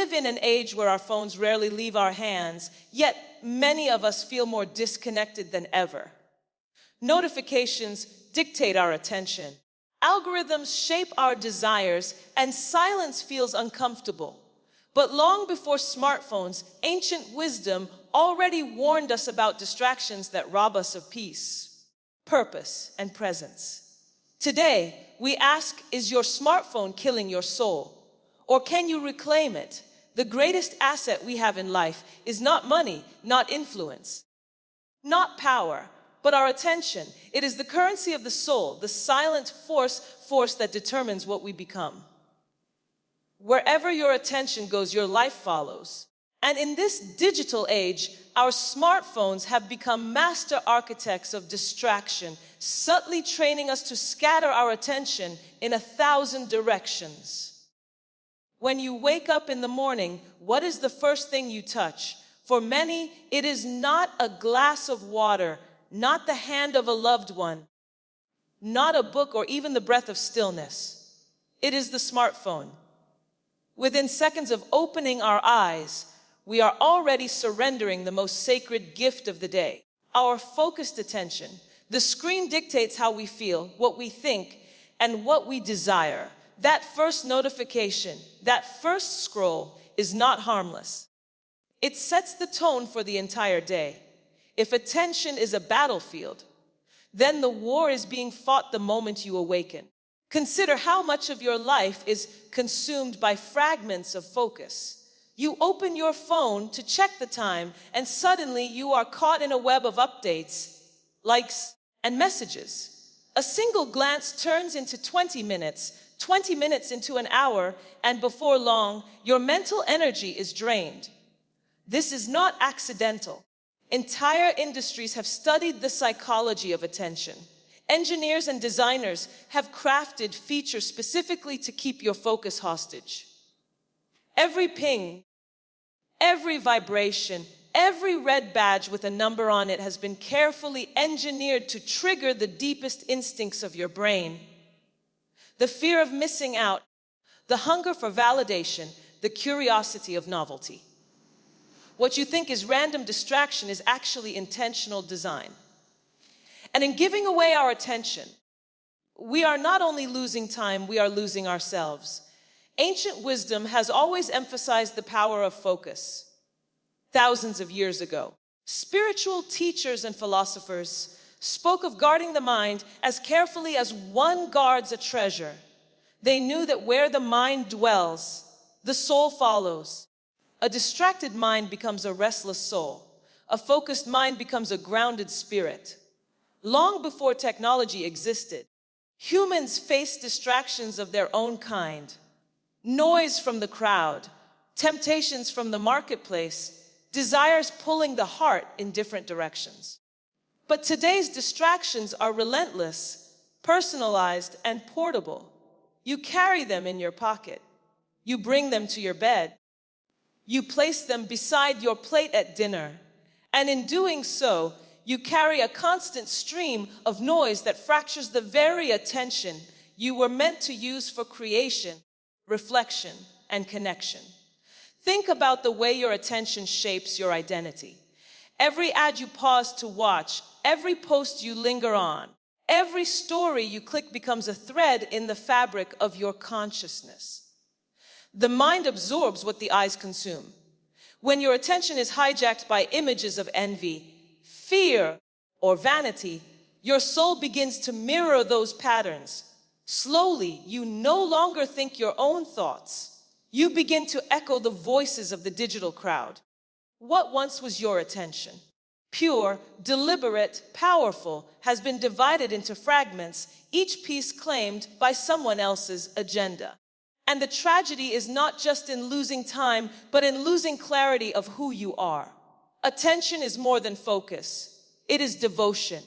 live in an age where our phones rarely leave our hands, yet many of us feel more disconnected than ever. Notifications dictate our attention. Algorithms shape our desires, and silence feels uncomfortable. But long before smartphones, ancient wisdom already warned us about distractions that rob us of peace, purpose, and presence. Today, we ask, is your smartphone killing your soul? Or can you reclaim it? The greatest asset we have in life is not money, not influence, not power, but our attention. It is the currency of the soul, the silent force that determines what we become. Wherever your attention goes, your life follows. And in this digital age, our smartphones have become master architects of distraction, subtly training us to scatter our attention in 1,000 directions. When you wake up in the morning, what is the first thing you touch? For many, it is not a glass of water, not the hand of a loved one, not a book or even the breath of stillness. It is the smartphone. Within seconds of opening our eyes, we are already surrendering the most sacred gift of the day, our focused attention. The screen dictates how we feel, what we think, and what we desire. That first notification, that first scroll is not harmless. It sets the tone for the entire day. If attention is a battlefield, then the war is being fought the moment you awaken. Consider how much of your life is consumed by fragments of focus. You open your phone to check the time, and suddenly you are caught in a web of updates, likes, and messages. A single glance turns into 20 minutes into an hour, and before long, your mental energy is drained. This is not accidental. Entire industries have studied the psychology of attention. Engineers and designers have crafted features specifically to keep your focus hostage. Every ping, every vibration, every red badge with a number on it has been carefully engineered to trigger the deepest instincts of your brain. The fear of missing out, the hunger for validation, the curiosity of novelty. What you think is random distraction is actually intentional design. And in giving away our attention, we are not only losing time, we are losing ourselves. Ancient wisdom has always emphasized the power of focus. Thousands of years ago, spiritual teachers and philosophers spoke of guarding the mind as carefully as one guards a treasure. They knew that where the mind dwells, the soul follows. A distracted mind becomes a restless soul. A focused mind becomes a grounded spirit. Long before technology existed, humans faced distractions of their own kind. Noise from the crowd, temptations from the marketplace, desires pulling the heart in different directions. But today's distractions are relentless, personalized, and portable. You carry them in your pocket. You bring them to your bed. You place them beside your plate at dinner. And in doing so, you carry a constant stream of noise that fractures the very attention you were meant to use for creation, reflection, and connection. Think about the way your attention shapes your identity. Every ad you pause to watch, every post you linger on, every story you click becomes a thread in the fabric of your consciousness. The mind absorbs what the eyes consume. When your attention is hijacked by images of envy, fear, or vanity, your soul begins to mirror those patterns. Slowly, you no longer think your own thoughts. You begin to echo the voices of the digital crowd. What once was your attention, pure, deliberate, powerful, has been divided into fragments, each piece claimed by someone else's agenda. And the tragedy is not just in losing time, but in losing clarity of who you are. Attention is more than focus. It is devotion.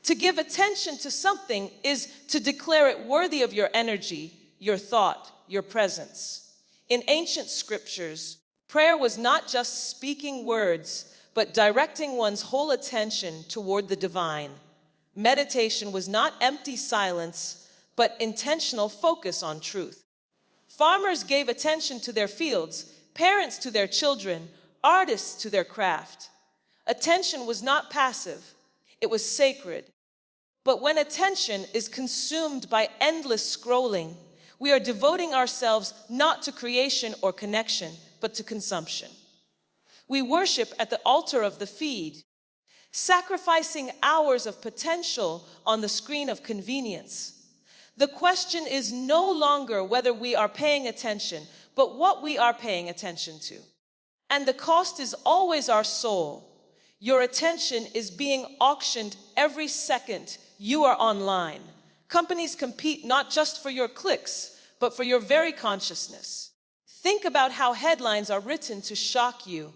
To give attention to something is to declare it worthy of your energy, your thought, your presence. In ancient scriptures, prayer was not just speaking words, but directing one's whole attention toward the divine. Meditation was not empty silence, but intentional focus on truth. Farmers gave attention to their fields. parents to their children, artists to their craft. Attention was not passive, it was sacred. But when attention is consumed by endless scrolling, we are devoting ourselves not to creation or connection, but to consumption. We worship at the altar of the feed, sacrificing hours of potential on the screen of convenience. The question is no longer whether we are paying attention, but what we are paying attention to. And the cost is always our soul. Your attention is being auctioned every second you are online. Companies compete not just for your clicks, but for your very consciousness. Think about how headlines are written to shock you,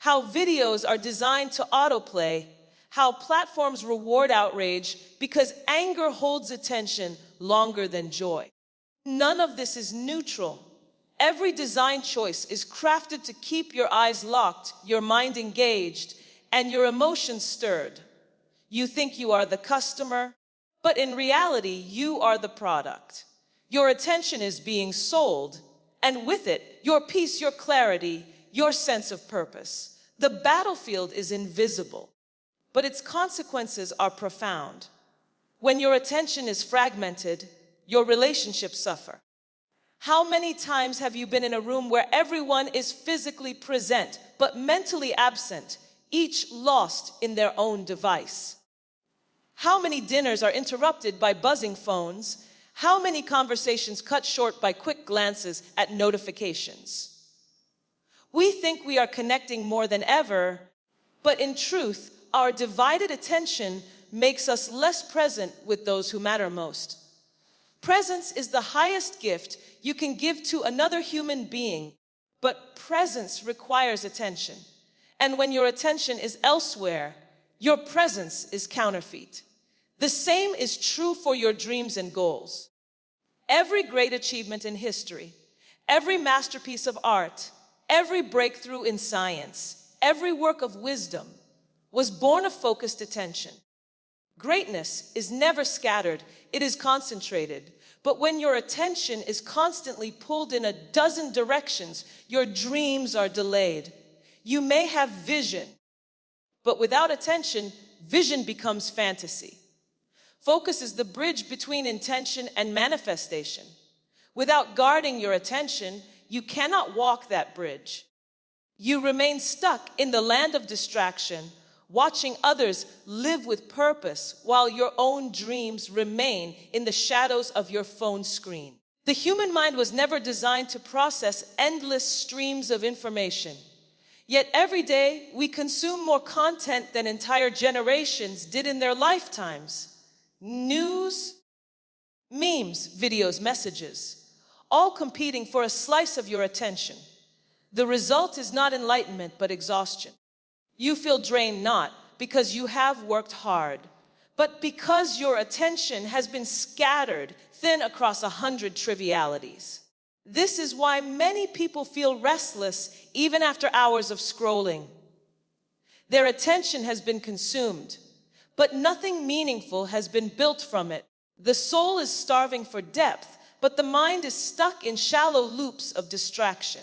how videos are designed to autoplay, how platforms reward outrage because anger holds attention longer than joy. None of this is neutral. Every design choice is crafted to keep your eyes locked, your mind engaged, and your emotions stirred. You think you are the customer, but in reality, you are the product. Your attention is being sold, and with it, your peace, your clarity, your sense of purpose. The battlefield is invisible, but its consequences are profound. When your attention is fragmented, your relationships suffer. How many times have you been in a room where everyone is physically present, but mentally absent, each lost in their own device? How many dinners are interrupted by buzzing phones? How many conversations cut short by quick glances at notifications? We think we are connecting more than ever, but in truth, our divided attention makes us less present with those who matter most. Presence is the highest gift you can give to another human being, but presence requires attention. And when your attention is elsewhere, your presence is counterfeit. The same is true for your dreams and goals. Every great achievement in history, every masterpiece of art, every breakthrough in science, every work of wisdom was born of focused attention. Greatness is never scattered, it is concentrated. But when your attention is constantly pulled in a dozen directions, your dreams are delayed. You may have vision, but without attention, vision becomes fantasy. Focus is the bridge between intention and manifestation. Without guarding your attention, you cannot walk that bridge. You remain stuck in the land of distraction, watching others live with purpose while your own dreams remain in the shadows of your phone screen. The human mind was never designed to process endless streams of information. Yet every day, we consume more content than entire generations did in their lifetimes. News, memes, videos, messages, all competing for a slice of your attention. The result is not enlightenment, but exhaustion. You feel drained not because you have worked hard, but because your attention has been scattered thin across 100 trivialities. This is why many people feel restless even after hours of scrolling. Their attention has been consumed, but nothing meaningful has been built from it. The soul is starving for depth, but the mind is stuck in shallow loops of distraction.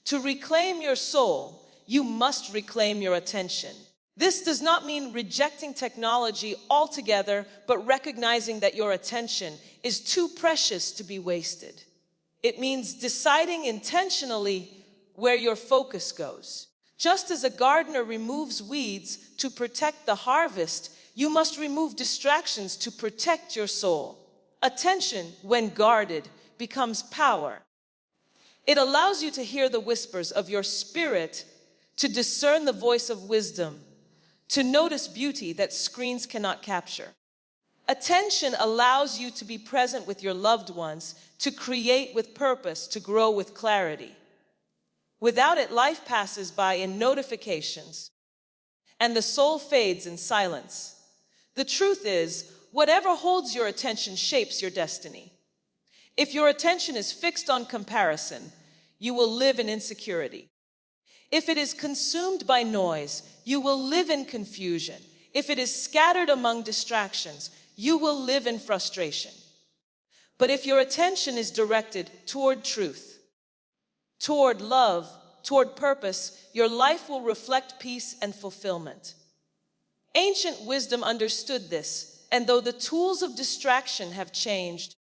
To reclaim your soul, you must reclaim your attention. This does not mean rejecting technology altogether, but recognizing that your attention is too precious to be wasted. It means deciding intentionally where your focus goes. Just as a gardener removes weeds to protect the harvest, you must remove distractions to protect your soul. Attention, when guarded, becomes power. It allows you to hear the whispers of your spirit, to discern the voice of wisdom, to notice beauty that screens cannot capture. Attention allows you to be present with your loved ones, to create with purpose, to grow with clarity. Without it, life passes by in notifications, and the soul fades in silence. The truth is, whatever holds your attention shapes your destiny. If your attention is fixed on comparison, you will live in insecurity. If it is consumed by noise, you will live in confusion. If it is scattered among distractions, you will live in frustration. But if your attention is directed toward truth, toward love, toward purpose, your life will reflect peace and fulfillment. Ancient wisdom understood this, and though the tools of distraction have changed,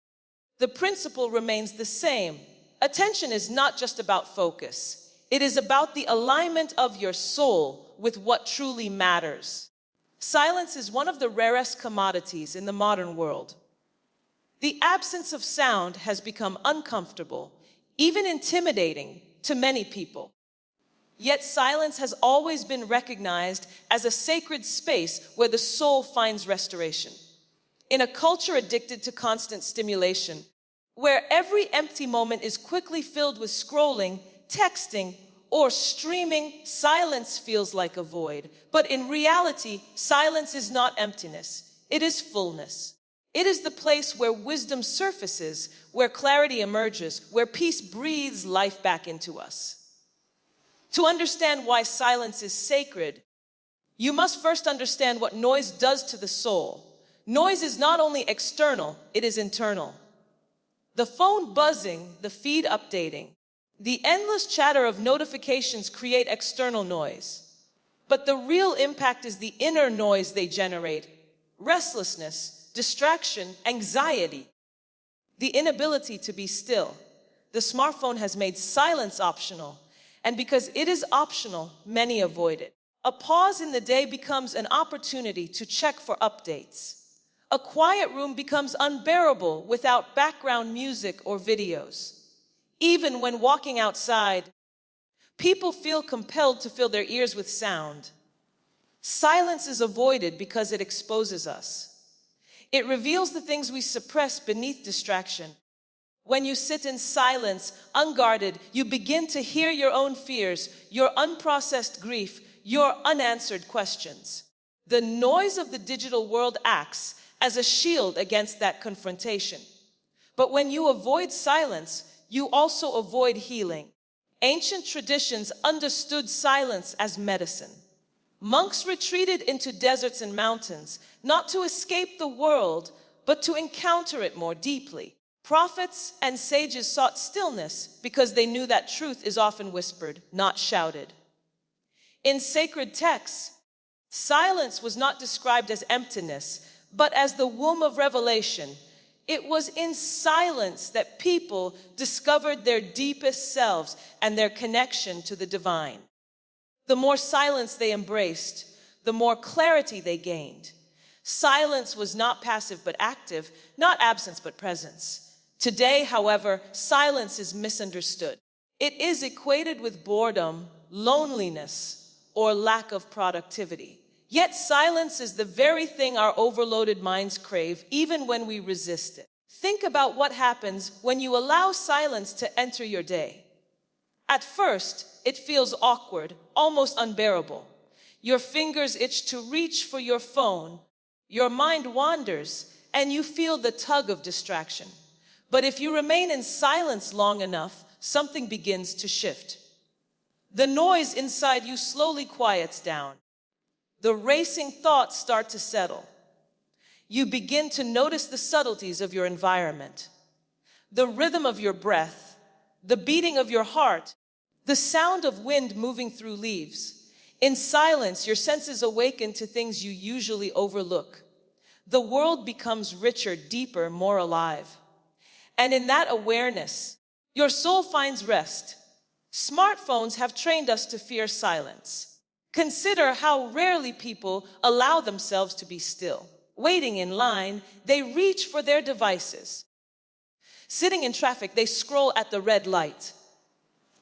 the principle remains the same. Attention is not just about focus. It is about the alignment of your soul with what truly matters. Silence is one of the rarest commodities in the modern world. The absence of sound has become uncomfortable, even intimidating to many people. Yet silence has always been recognized as a sacred space where the soul finds restoration. In a culture addicted to constant stimulation, where every empty moment is quickly filled with scrolling, texting, or streaming, silence feels like a void. But in reality, silence is not emptiness. It is fullness. It is the place where wisdom surfaces, where clarity emerges, where peace breathes life back into us. To understand why silence is sacred, you must first understand what noise does to the soul. Noise is not only external, it is internal. The phone buzzing, the feed updating, the endless chatter of notifications create external noise. But the real impact is the inner noise they generate: restlessness, distraction, anxiety, the inability to be still. The smartphone has made silence optional, and because it is optional, many avoid it. A pause in the day becomes an opportunity to check for updates. A quiet room becomes unbearable without background music or videos. Even when walking outside, people feel compelled to fill their ears with sound. Silence is avoided because it exposes us. It reveals the things we suppress beneath distraction. When you sit in silence, unguarded, you begin to hear your own fears, your unprocessed grief, your unanswered questions. The noise of the digital world acts as a shield against that confrontation. But when you avoid silence, you also avoid healing. Ancient traditions understood silence as medicine. Monks retreated into deserts and mountains, not to escape the world, but to encounter it more deeply. Prophets and sages sought stillness because they knew that truth is often whispered, not shouted. In sacred texts, silence was not described as emptiness, but as the womb of revelation. It was in silence that people discovered their deepest selves and their connection to the divine. The more silence they embraced, the more clarity they gained. Silence was not passive but active, not absence but presence. Today, however, silence is misunderstood. It is equated with boredom, loneliness, or lack of productivity. Yet silence is the very thing our overloaded minds crave, even when we resist it. Think about what happens when you allow silence to enter your day. At first, it feels awkward, almost unbearable. Your fingers itch to reach for your phone, your mind wanders, and you feel the tug of distraction. But if you remain in silence long enough, something begins to shift. The noise inside you slowly quiets down. The racing thoughts start to settle. You begin to notice the subtleties of your environment, the rhythm of your breath, the beating of your heart, the sound of wind moving through leaves. In silence, your senses awaken to things you usually overlook. The world becomes richer, deeper, more alive. And in that awareness, your soul finds rest. Smartphones have trained us to fear silence. Consider how rarely people allow themselves to be still. Waiting in line, they reach for their devices. Sitting in traffic, they scroll at the red light.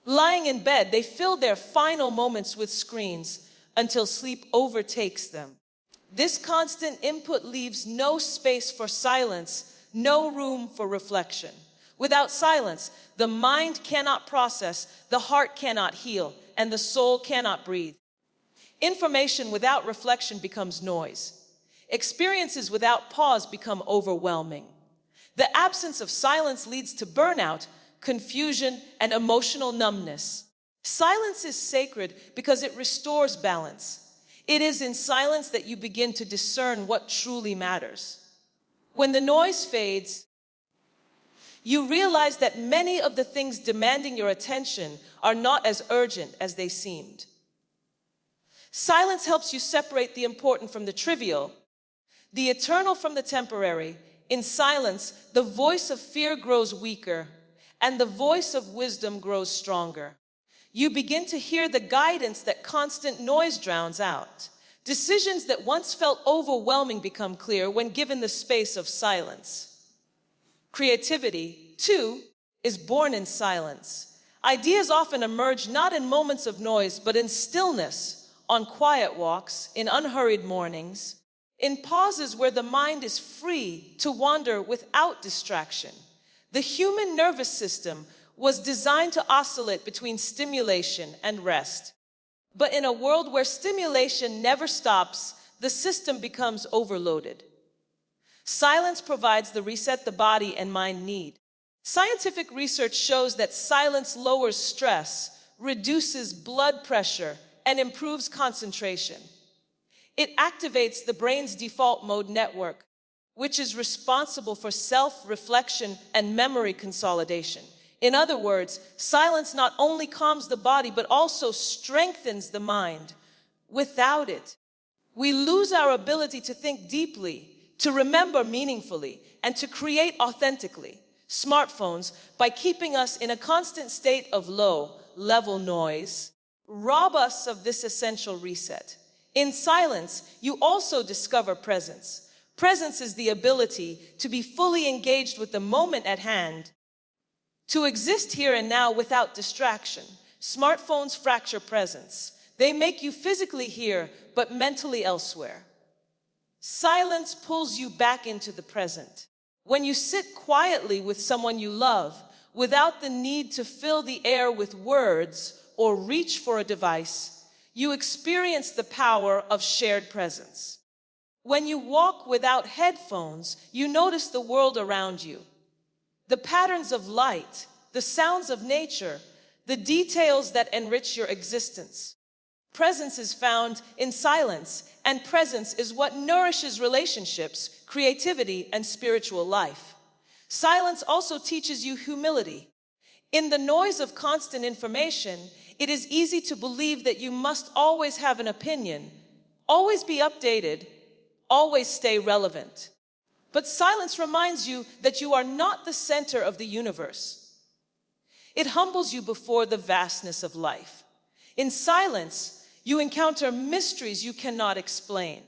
Lying in bed, they fill their final moments with screens until sleep overtakes them. This constant input leaves no space for silence, no room for reflection. Without silence, the mind cannot process, the heart cannot heal, and the soul cannot breathe. Information without reflection becomes noise. Experiences without pause become overwhelming. The absence of silence leads to burnout, confusion, and emotional numbness. Silence is sacred because it restores balance. It is in silence that you begin to discern what truly matters. When the noise fades, You realize that many of the things demanding your attention are not as urgent as they seemed. Silence helps you separate the important from the trivial, the eternal from the temporary. In silence, the voice of fear grows weaker, and the voice of wisdom grows stronger. You begin to hear the guidance that constant noise drowns out. Decisions that once felt overwhelming become clear when given the space of silence. Creativity, too, is born in silence. Ideas often emerge not in moments of noise, but in stillness, on quiet walks, in unhurried mornings, in pauses where the mind is free to wander without distraction. The human nervous system was designed to oscillate between stimulation and rest. But in a world where stimulation never stops, the system becomes overloaded. Silence provides the reset the body and mind need. Scientific research shows that silence lowers stress, reduces blood pressure, and improves concentration. It activates the brain's default mode network, which is responsible for self-reflection and memory consolidation. In other words, silence not only calms the body, but also strengthens the mind. Without it, we lose our ability to think deeply, to remember meaningfully, and to create authentically. Smartphones, by keeping us in a constant state of low-level noise, rob us of this essential reset. In silence, you also discover presence. Presence is the ability to be fully engaged with the moment at hand, to exist here and now without distraction. Smartphones fracture presence. They make you physically here, but mentally elsewhere. Silence pulls you back into the present. When you sit quietly with someone you love, without the need to fill the air with words or reach for a device, you experience the power of shared presence. When you walk without headphones, you notice the world around you. The patterns of light, the sounds of nature, the details that enrich your existence. Presence is found in silence, and presence is what nourishes relationships, creativity, and spiritual life. Silence also teaches you humility. In the noise of constant information, it is easy to believe that you must always have an opinion, always be updated, always stay relevant. But silence reminds you that you are not the center of the universe. It humbles you before the vastness of life. In silence, you encounter mysteries you cannot explain,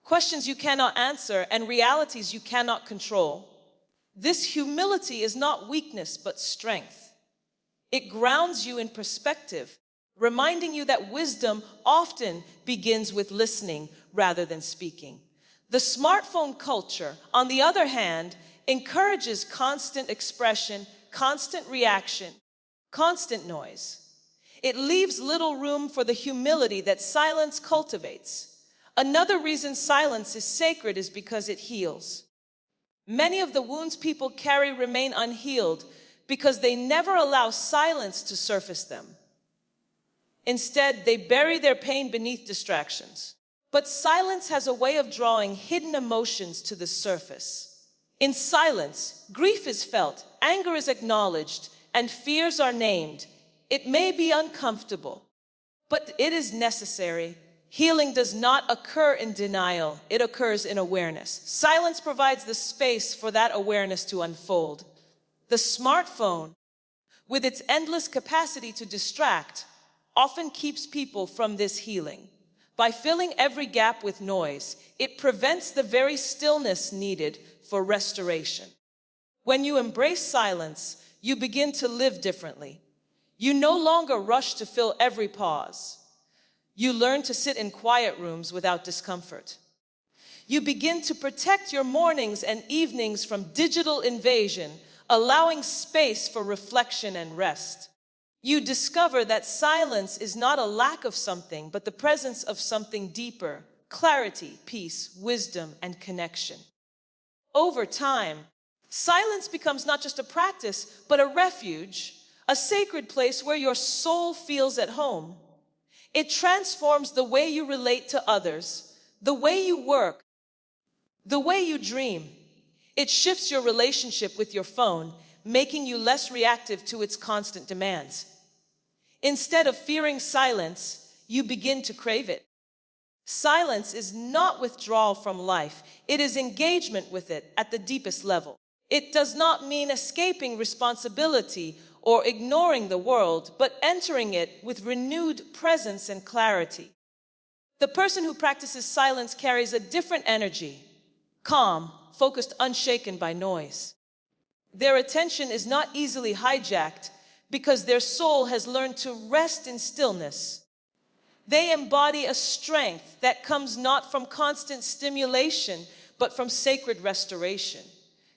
questions you cannot answer, and realities you cannot control. This humility is not weakness, but strength. It grounds you in perspective, reminding you that wisdom often begins with listening rather than speaking. The smartphone culture, on the other hand, encourages constant expression, constant reaction, constant noise. It leaves little room for the humility that silence cultivates. Another reason silence is sacred is because it heals. Many of the wounds people carry remain unhealed because they never allow silence to surface them. Instead, they bury their pain beneath distractions. But silence has a way of drawing hidden emotions to the surface. In silence, grief is felt, anger is acknowledged, and fears are named. It may be uncomfortable, but it is necessary. Healing does not occur in denial, it occurs in awareness. Silence provides the space for that awareness to unfold. The smartphone, with its endless capacity to distract, often keeps people from this healing. By filling every gap with noise, it prevents the very stillness needed for restoration. When you embrace silence, you begin to live differently. You no longer rush to fill every pause. You learn to sit in quiet rooms without discomfort. You begin to protect your mornings and evenings from digital invasion, allowing space for reflection and rest. You discover that silence is not a lack of something, but the presence of something deeper: clarity, peace, wisdom, and connection. Over time, silence becomes not just a practice, but a refuge, a sacred place where your soul feels at home. It transforms the way you relate to others, the way you work, the way you dream. It shifts your relationship with your phone, making you less reactive to its constant demands. Instead of fearing silence, you begin to crave it. Silence is not withdrawal from life. It is engagement with it at the deepest level. It does not mean escaping responsibility or ignoring the world, but entering it with renewed presence and clarity. The person who practices silence carries a different energy, calm, focused, unshaken by noise. Their attention is not easily hijacked because their soul has learned to rest in stillness. They embody a strength that comes not from constant stimulation, but from sacred restoration.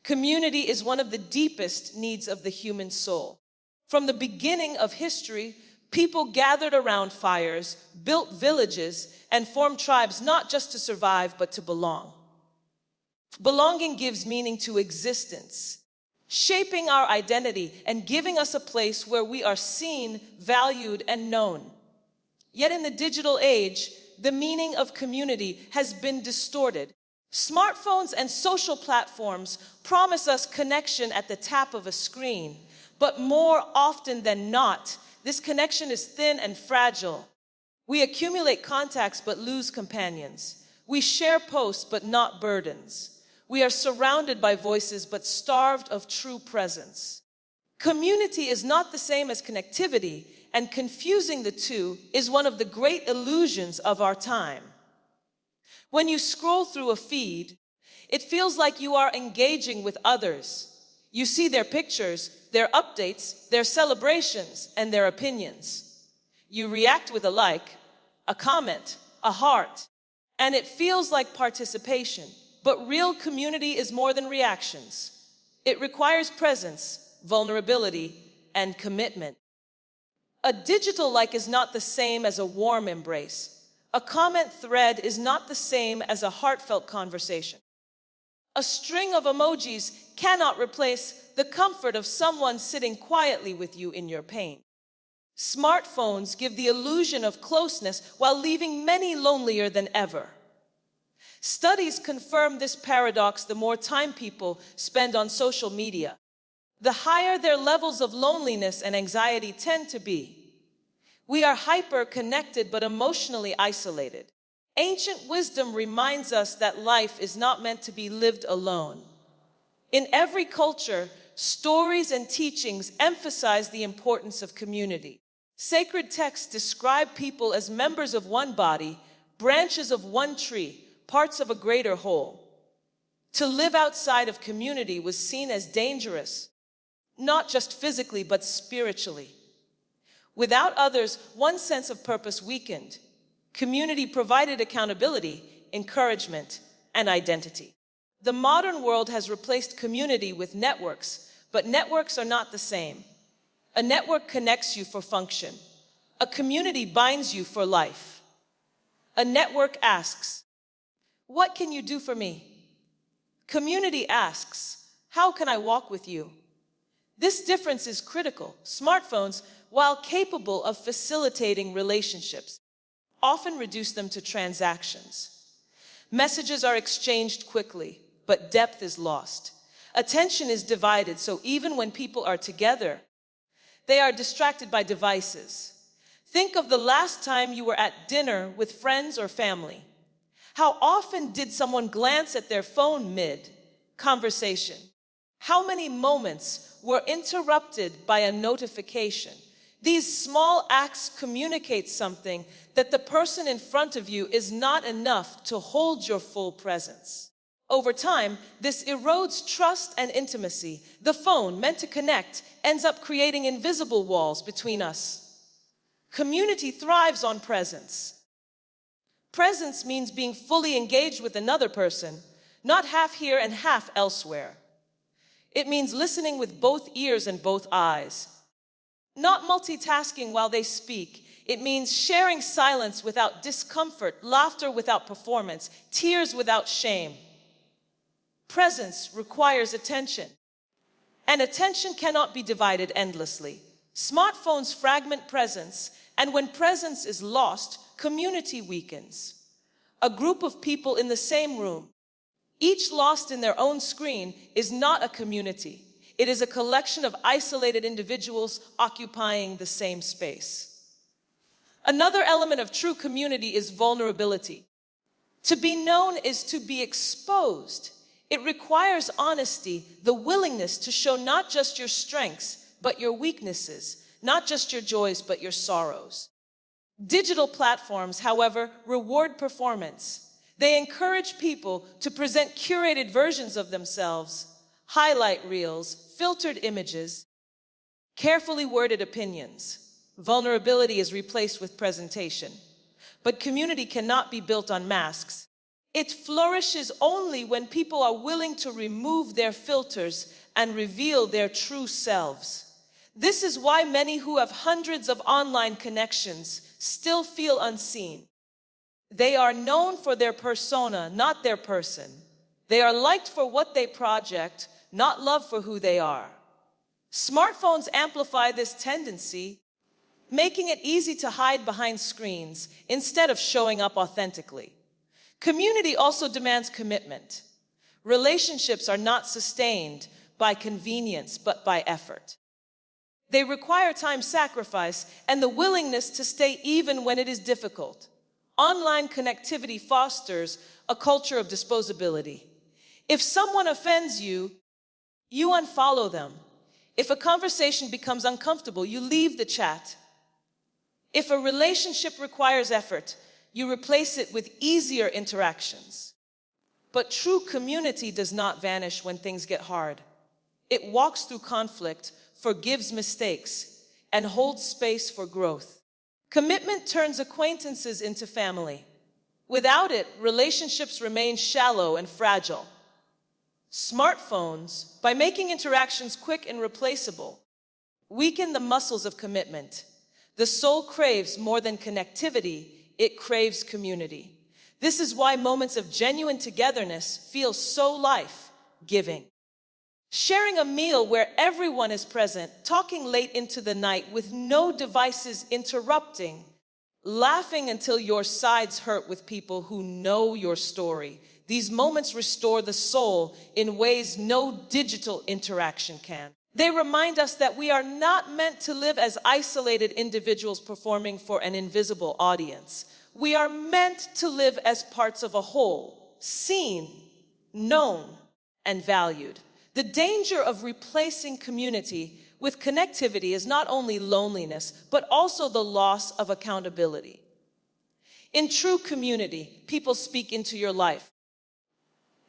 Community is one of the deepest needs of the human soul. From the beginning of history, people gathered around fires, built villages, and formed tribes not just to survive, but to belong. Belonging gives meaning to existence, shaping our identity and giving us a place where we are seen, valued, and known. Yet in the digital age, the meaning of community has been distorted. Smartphones and social platforms promise us connection at the tap of a screen, but more often than not, this connection is thin and fragile. We accumulate contacts but lose companions. We share posts but not burdens. We are surrounded by voices but starved of true presence. Community is not the same as connectivity, and confusing the two is one of the great illusions of our time. When you scroll through a feed, it feels like you are engaging with others. You see their pictures, their updates, their celebrations, and their opinions. You react with a like, a comment, a heart, and it feels like participation. But real community is more than reactions. It requires presence, vulnerability, and commitment. A digital like is not the same as a warm embrace. A comment thread is not the same as a heartfelt conversation. A string of emojis cannot replace the comfort of someone sitting quietly with you in your pain. Smartphones give the illusion of closeness while leaving many lonelier than ever. Studies confirm this paradox the more time people spend on social media. The higher their levels of loneliness and anxiety tend to be. We are hyper-connected but emotionally isolated. Ancient wisdom reminds us that life is not meant to be lived alone. In every culture, stories and teachings emphasize the importance of community. Sacred texts describe people as members of one body, branches of one tree, parts of a greater whole. To live outside of community was seen as dangerous, not just physically, but spiritually. Without others, one's sense of purpose weakened. Community provided accountability, encouragement, and identity. The modern world has replaced community with networks, but networks are not the same. A network connects you for function. A community binds you for life. A network asks, "What can you do for me?" Community asks, "How can I walk with you?" This difference is critical. Smartphones, while capable of facilitating relationships, often reduce them to transactions. Messages are exchanged quickly, but depth is lost. Attention is divided, so even when people are together, they are distracted by devices. Think of the last time you were at dinner with friends or family. How often did someone glance at their phone mid-conversation? How many moments were interrupted by a notification? These small acts communicate something, that the person in front of you is not enough to hold your full presence. Over time, this erodes trust and intimacy. The phone, meant to connect, ends up creating invisible walls between us. Community thrives on presence. Presence means being fully engaged with another person, not half here and half elsewhere. It means listening with both ears and both eyes. Not multitasking while they speak. It means sharing silence without discomfort, laughter without performance, tears without shame. Presence requires attention, and attention cannot be divided endlessly. Smartphones fragment presence, and when presence is lost, community weakens. A group of people in the same room, each lost in their own screen, is not a community. It is a collection of isolated individuals occupying the same space. Another element of true community is vulnerability. To be known is to be exposed. It requires honesty, the willingness to show not just your strengths, but your weaknesses, not just your joys, but your sorrows. Digital platforms, however, reward performance. They encourage people to present curated versions of themselves, highlight reels, filtered images, carefully worded opinions. Vulnerability is replaced with presentation. But community cannot be built on masks. It flourishes only when people are willing to remove their filters and reveal their true selves. This is why many who have hundreds of online connections still feel unseen. They are known for their persona, not their person. They are liked for what they project, not loved for who they are. Smartphones amplify this tendency, making it easy to hide behind screens instead of showing up authentically. Community also demands commitment. Relationships are not sustained by convenience, but by effort. They require time sacrifice and the willingness to stay even when it is difficult. Online connectivity fosters a culture of disposability. If someone offends you, you unfollow them. If a conversation becomes uncomfortable, you leave the chat. If a relationship requires effort, you replace it with easier interactions. But true community does not vanish when things get hard. It walks through conflict, forgives mistakes, and holds space for growth. Commitment turns acquaintances into family. Without it, relationships remain shallow and fragile. Smartphones, by making interactions quick and replaceable, weaken the muscles of commitment. The soul craves more than connectivity, it craves community. This is why moments of genuine togetherness feel so life-giving. Sharing a meal where everyone is present, talking late into the night with no devices interrupting, laughing until your sides hurt with people who know your story. These moments restore the soul in ways no digital interaction can. They remind us that we are not meant to live as isolated individuals performing for an invisible audience. We are meant to live as parts of a whole, seen, known, and valued. The danger of replacing community with connectivity is not only loneliness, but also the loss of accountability. In true community, people speak into your life.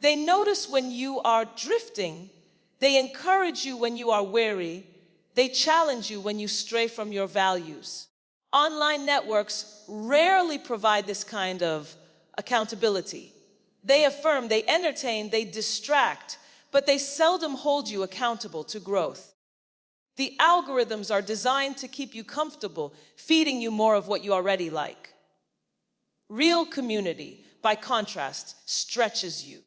They notice when you are drifting. They encourage you when you are weary. They challenge you when you stray from your values. Online networks rarely provide this kind of accountability. They affirm, they entertain, they distract, but they seldom hold you accountable to growth. The algorithms are designed to keep you comfortable, feeding you more of what you already like. Real community, by contrast, stretches you.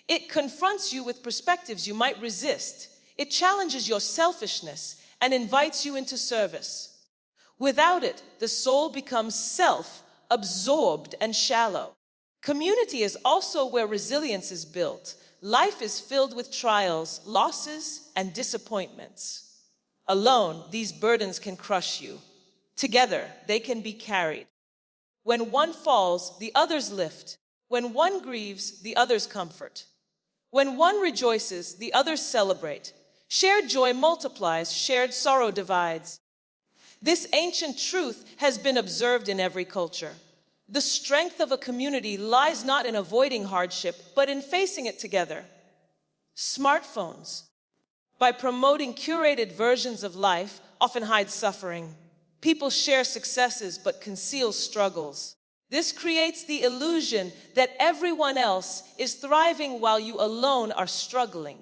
It confronts you with perspectives you might resist. It challenges your selfishness and invites you into service. Without it, the soul becomes self-absorbed and shallow. Community is also where resilience is built. Life is filled with trials, losses, and disappointments. Alone, these burdens can crush you. Together, they can be carried. When one falls, the others lift. When one grieves, the others comfort. When one rejoices, the others celebrate. Shared joy multiplies, shared sorrow divides. This ancient truth has been observed in every culture. The strength of a community lies not in avoiding hardship, but in facing it together. Smartphones, by promoting curated versions of life, often hide suffering. People share successes but conceal struggles. This creates the illusion that everyone else is thriving while you alone are struggling.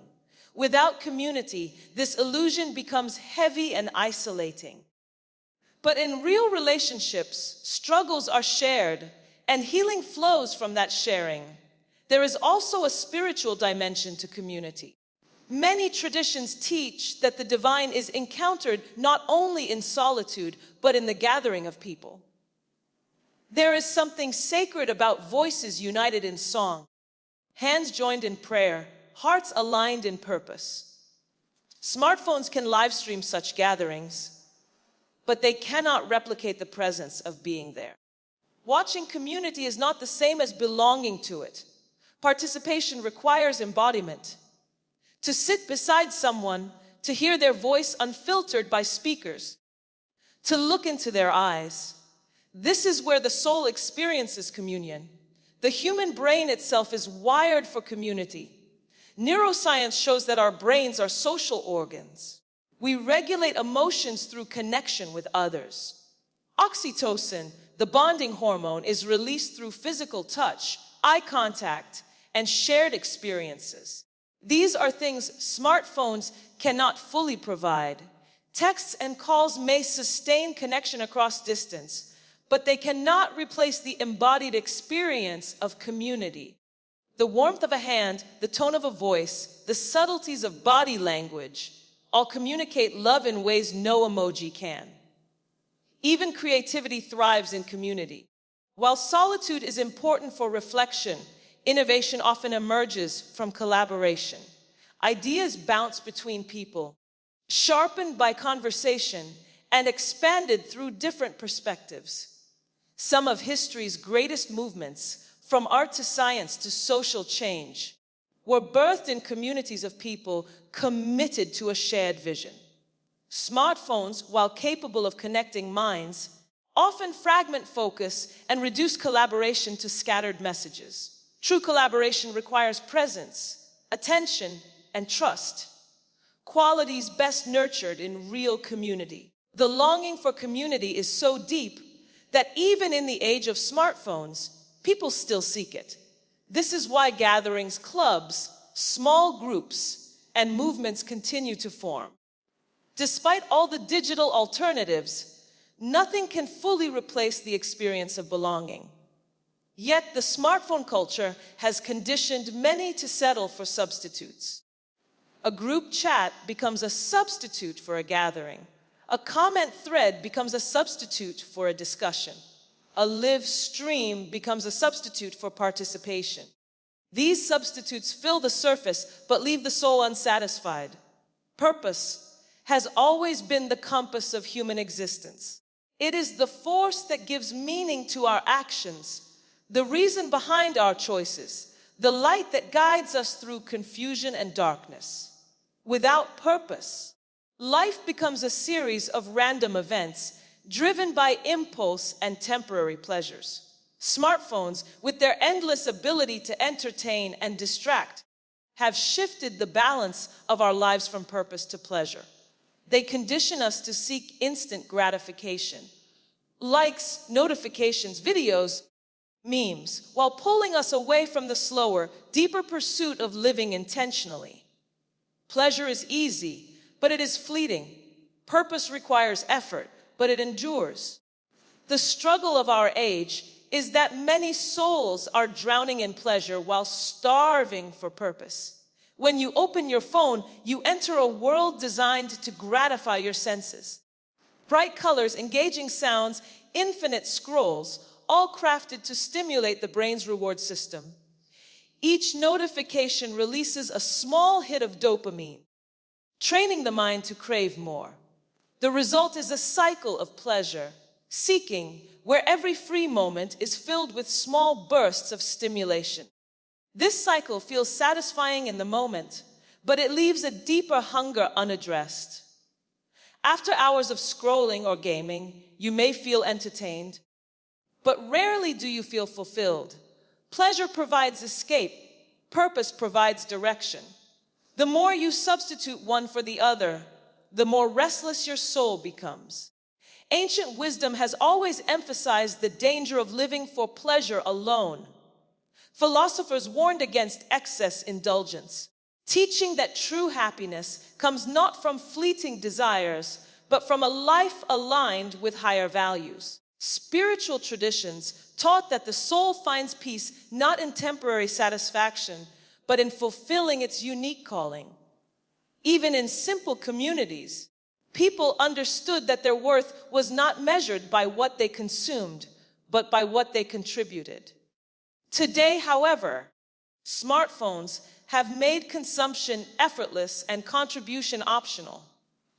Without community, this illusion becomes heavy and isolating. But in real relationships, struggles are shared, and healing flows from that sharing. There is also a spiritual dimension to community. Many traditions teach that the divine is encountered not only in solitude, but in the gathering of people. There is something sacred about voices united in song, hands joined in prayer, hearts aligned in purpose. Smartphones can live stream such gatherings, but they cannot replicate the presence of being there. Watching community is not the same as belonging to it. Participation requires embodiment. To sit beside someone, to hear their voice unfiltered by speakers, to look into their eyes. This is where the soul experiences communion. The human brain itself is wired for community. Neuroscience shows that our brains are social organs. We regulate emotions through connection with others. Oxytocin, the bonding hormone, is released through physical touch, eye contact, and shared experiences. These are things smartphones cannot fully provide. Texts and calls may sustain connection across distance, but they cannot replace the embodied experience of community. The warmth of a hand, the tone of a voice, the subtleties of body language all communicate love in ways no emoji can. Even creativity thrives in community. While solitude is important for reflection, innovation often emerges from collaboration. Ideas bounce between people, sharpened by conversation and expanded through different perspectives. Some of history's greatest movements, from art to science to social change, were birthed in communities of people committed to a shared vision. Smartphones, while capable of connecting minds, often fragment focus and reduce collaboration to scattered messages. True collaboration requires presence, attention, and trust, qualities best nurtured in real community. The longing for community is so deep that even in the age of smartphones, people still seek it. This is why gatherings, clubs, small groups, and movements continue to form. Despite all the digital alternatives, nothing can fully replace the experience of belonging. Yet the smartphone culture has conditioned many to settle for substitutes. A group chat becomes a substitute for a gathering. A comment thread becomes a substitute for a discussion. A live stream becomes a substitute for participation. These substitutes fill the surface but leave the soul unsatisfied. Purpose has always been the compass of human existence. It is the force that gives meaning to our actions, the reason behind our choices, the light that guides us through confusion and darkness. Without purpose, life becomes a series of random events driven by impulse and temporary pleasures. Smartphones, with their endless ability to entertain and distract, have shifted the balance of our lives from purpose to pleasure. They condition us to seek instant gratification, likes, notifications, videos, memes, while pulling us away from the slower, deeper pursuit of living intentionally. Pleasure is easy, but it is fleeting. Purpose requires effort, but it endures. The struggle of our age is that many souls are drowning in pleasure while starving for purpose. When you open your phone, you enter a world designed to gratify your senses. Bright colors, engaging sounds, infinite scrolls, all crafted to stimulate the brain's reward system. Each notification releases a small hit of dopamine, training the mind to crave more. The result is a cycle of pleasure, seeking, where every free moment is filled with small bursts of stimulation. This cycle feels satisfying in the moment, but it leaves a deeper hunger unaddressed. After hours of scrolling or gaming, you may feel entertained, but rarely do you feel fulfilled. Pleasure provides escape, purpose provides direction. The more you substitute one for the other, the more restless your soul becomes. Ancient wisdom has always emphasized the danger of living for pleasure alone. Philosophers warned against excess indulgence, teaching that true happiness comes not from fleeting desires, but from a life aligned with higher values. Spiritual traditions taught that the soul finds peace not in temporary satisfaction, but in fulfilling its unique calling. Even in simple communities, people understood that their worth was not measured by what they consumed, but by what they contributed. Today, however, smartphones have made consumption effortless and contribution optional.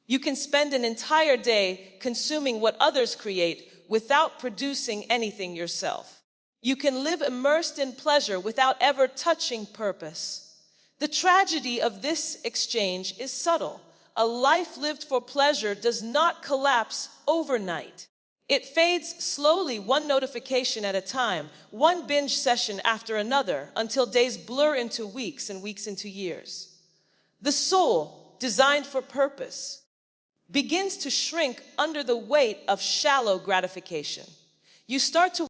You can spend an entire day consuming what others create without producing anything yourself. You can live immersed in pleasure without ever touching purpose. The tragedy of this exchange is subtle. A life lived for pleasure does not collapse overnight. It fades slowly, one notification at a time, one binge session after another, until days blur into weeks and weeks into years. The soul, designed for purpose, begins to shrink under the weight of shallow gratification. You start to